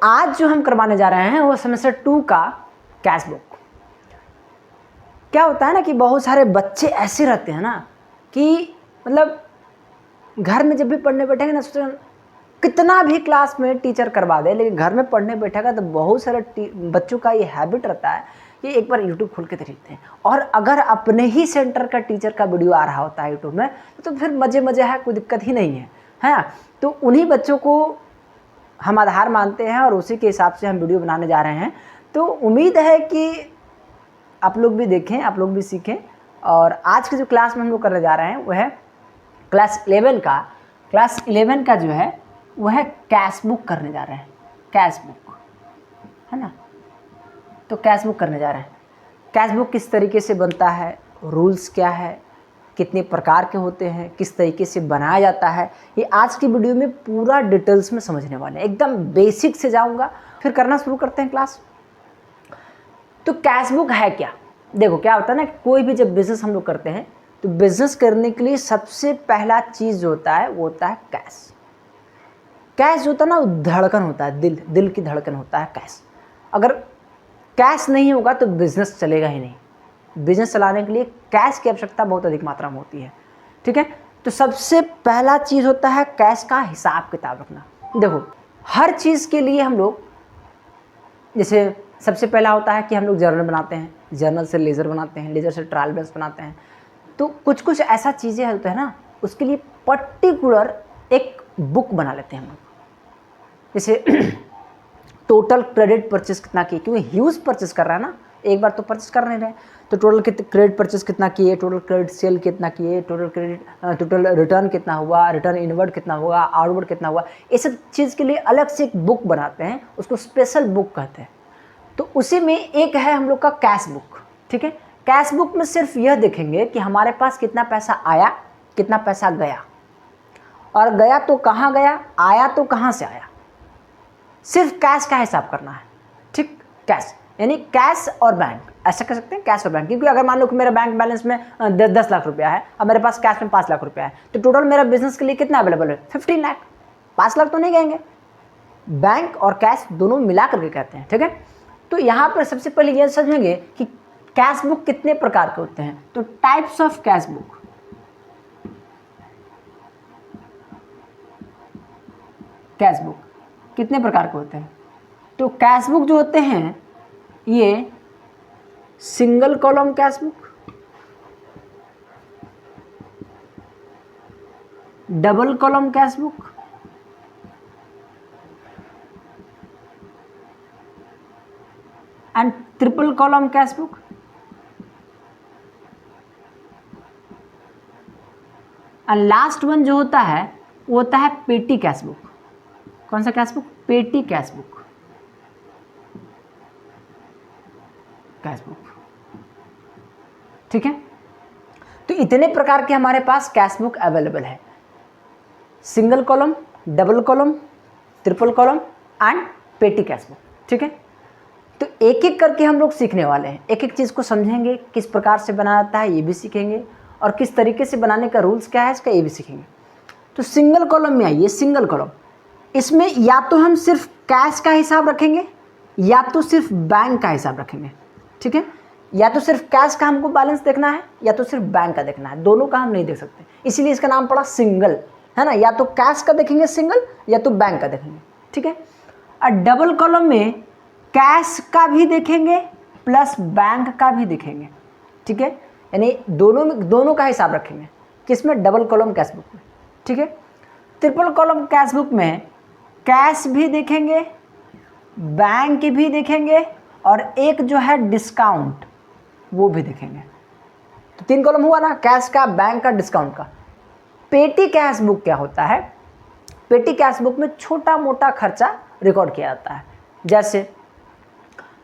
आज जो हम करवाने जा रहे हैं वो सेमेस्टर 2 का कैश बुक। क्या होता है ना कि बहुत सारे बच्चे ऐसे रहते हैं ना कि मतलब घर में जब भी पढ़ने बैठेंगे ना, सोचते कितना भी क्लास में टीचर करवा दे, लेकिन घर में पढ़ने बैठेगा तो बहुत सारे बच्चों का ये हैबिट रहता है कि एक बार यूट्यूब खोल के देखते हैं, और अगर अपने ही सेंटर का टीचर का वीडियो आ रहा होता है यूट्यूब में तो फिर मज़े मज़े है, कोई दिक्कत ही नहीं है। तो उन्हीं बच्चों को हम आधार मानते हैं और उसी के हिसाब से हम वीडियो बनाने जा रहे हैं। तो उम्मीद है कि आप लोग भी देखें, आप लोग भी सीखें। और आज के जो क्लास में हम लोग करने जा रहे हैं वह है क्लास 11 का जो है वह है कैश बुक करने जा रहे हैं। कैश बुक है ना, तो कैश बुक करने जा रहे हैं। कैश बुक किस तरीके से बनता है, रूल्स क्या है, कितने प्रकार के होते हैं, किस तरीके से बनाया जाता है, ये आज की वीडियो में पूरा डिटेल्स में समझने वाले हैं। एकदम बेसिक से जाऊंगा, फिर करना शुरू करते हैं क्लास। तो कैश बुक है क्या? देखो क्या होता है ना, कोई भी जब बिजनेस हम लोग करते हैं तो बिजनेस करने के लिए सबसे पहला चीज़ जो होता है वो होता है कैश। कैश जो होता है ना, धड़कन होता है, दिल की धड़कन होता है कैश। अगर कैश नहीं होगा तो बिजनेस चलेगा ही नहीं। बिजनेस चलाने के लिए कैश की आवश्यकता बहुत अधिक मात्रा में होती है, ठीक है। तो सबसे पहला चीज़ होता है कैश का हिसाब किताब रखना। देखो हर चीज़ के लिए हम लोग, जैसे सबसे पहला होता है कि हम लोग जर्नल बनाते हैं, जर्नल से लेज़र बनाते हैं, लेज़र से ट्रायल बैलेंस बनाते हैं। तो कुछ ऐसा चीज़ें होते हैं ना, उसके लिए पर्टिकुलर एक बुक बना लेते हैं हम लोग। जैसे टोटल क्रेडिट परचेस कितना किए, क्योंकि ह्यूज परचेस कर रहा है ना, एक बार तो परचेस कर नहीं रहे, तो टोटल क्रेडिट परचेस कितना किए, टोटल क्रेडिट सेल कितना किए, टोटल रिटर्न कितना हुआ, रिटर्न इनवर्ड कितना हुआ, आउटवर्ड कितना हुआ, ये सब चीज़ के लिए अलग से एक बुक बनाते हैं, उसको स्पेशल बुक कहते हैं। तो उसी में एक है हम लोग का कैश बुक, ठीक है। कैश बुक में सिर्फ यह देखेंगे कि हमारे पास कितना पैसा आया, कितना पैसा गया, और गया तो कहाँ गया, आया तो कहाँ से आया। सिर्फ कैश का हिसाब करना है, ठीक। कैश यानी कैश और बैंक, ऐसा कर सकते हैं, कैश और बैंक। क्योंकि अगर मान लो कि मेरा बैंक बैलेंस में 10 लाख रुपया है और मेरे पास कैश में 5 लाख रुपया है, तो टोटल मेरा बिजनेस के लिए कितना अवेलेबल है, 15 लाख। 5 लाख तो नहीं कहेंगे, बैंक और कैश दोनों मिला करके कहते हैं, ठीक है। तो यहाँ पर सबसे पहले यह समझेंगे कि कैश बुक कितने प्रकार के होते हैं। तो types of cash book, cash book कितने प्रकार के होते हैं। तो कैश बुक जो होते हैं ये single column cash book, double column cash book, and triple column cash book, and last one जो होता है वो होता है पेटी कैश बुक। कौन सा कैश बुक? पेटी कैश बुक, कैश बुक, ठीक है। तो इतने प्रकार के हमारे पास कैश बुक अवेलेबल है, single column, double column, triple column and पेटी कैश बुक, ठीक है। तो एक एक करके हम लोग सीखने वाले हैं, एक एक चीज़ को समझेंगे, किस प्रकार से बनाया जाता है ये भी सीखेंगे, और किस तरीके से बनाने का रूल्स क्या है इसका ये भी सीखेंगे। तो सिंगल कॉलम में आइए, सिंगल कॉलम, इसमें या तो हम सिर्फ कैश का हिसाब रखेंगे या तो सिर्फ बैंक का हिसाब रखेंगे, ठीक है। या तो सिर्फ कैश का हमको बैलेंस देखना है या तो सिर्फ बैंक का देखना है, दोनों का हम नहीं देख सकते, इसीलिए इसका नाम पड़ा सिंगल, है ना। या तो कैश का देखेंगे सिंगल या तो बैंक का देखेंगे, ठीक है। और डबल कॉलम में कैश का भी देखेंगे प्लस बैंक का भी देखेंगे, ठीक है। यानी दोनों का हिसाब रखेंगे, किसमें? डबल कॉलम कैश बुक में, ठीक है। ट्रिपल कॉलम कैश बुक में कैश भी देखेंगे, बैंक भी देखेंगे, और एक जो है डिस्काउंट वो भी देखेंगे। तो 3 कॉलम हुआ ना, कैश का, बैंक का, डिस्काउंट का। पेटी कैश बुक क्या होता है? पेटी कैश बुक में छोटा मोटा खर्चा रिकॉर्ड किया जाता है।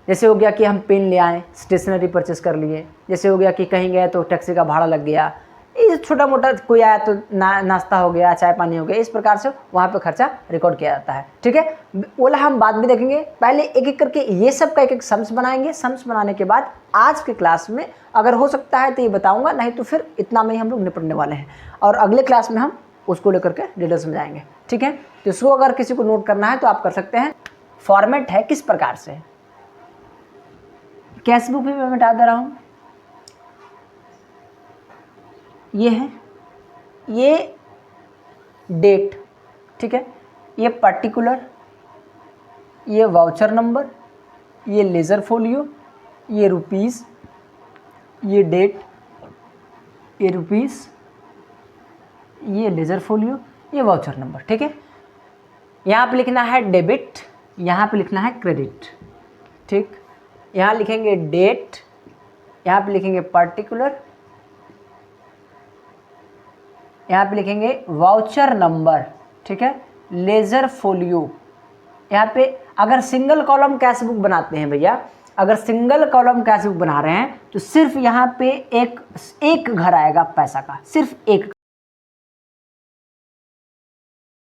जैसे हो गया कि हम पेन ले आए, स्टेशनरी परचेस कर लिए, जैसे हो गया कि कहीं गए तो टैक्सी का भाड़ा लग गया, ये छोटा मोटा, कोई आया तो नाश्ता हो गया, चाय पानी हो गया, इस प्रकार से वहाँ पे खर्चा रिकॉर्ड किया जाता है, ठीक है। ओला हम बाद में देखेंगे, पहले एक एक करके ये सब का एक एक सम्स बनाएंगे। सम्स बनाने के बाद आज के क्लास में अगर हो सकता है तो ये बताऊँगा, नहीं तो फिर इतना में ही हम लोग निपटने वाले हैं, और अगले क्लास में हम उसको लेकर के डिटेल समझाएंगे, ठीक है। तो इसको अगर किसी को नोट करना है तो आप कर सकते हैं। फॉर्मेट है किस प्रकार से, कैश बुक भी मैं मिटा दे रहा हूँ। ये है, ये डेट, ठीक है, ये पर्टिकुलर, ये वाउचर नंबर, ये लेज़र फोलियो, ये रुपीज़, ये डेट, ये रुपीज़, ये लेज़र फोलियो, ये वाउचर नंबर, ठीक है। यहाँ पे लिखना है डेबिट, यहाँ पे लिखना है क्रेडिट, ठीक। यहाँ लिखेंगे डेट, यहाँ पे लिखेंगे पर्टिकुलर, यहाँ पे लिखेंगे वाउचर नंबर, ठीक है, लेज़र फोलियो। यहाँ पे अगर सिंगल कॉलम कैश बुक बनाते हैं भैया, अगर सिंगल कॉलम कैश बुक बना रहे हैं तो सिर्फ यहाँ पे एक घर आएगा पैसा का, सिर्फ एक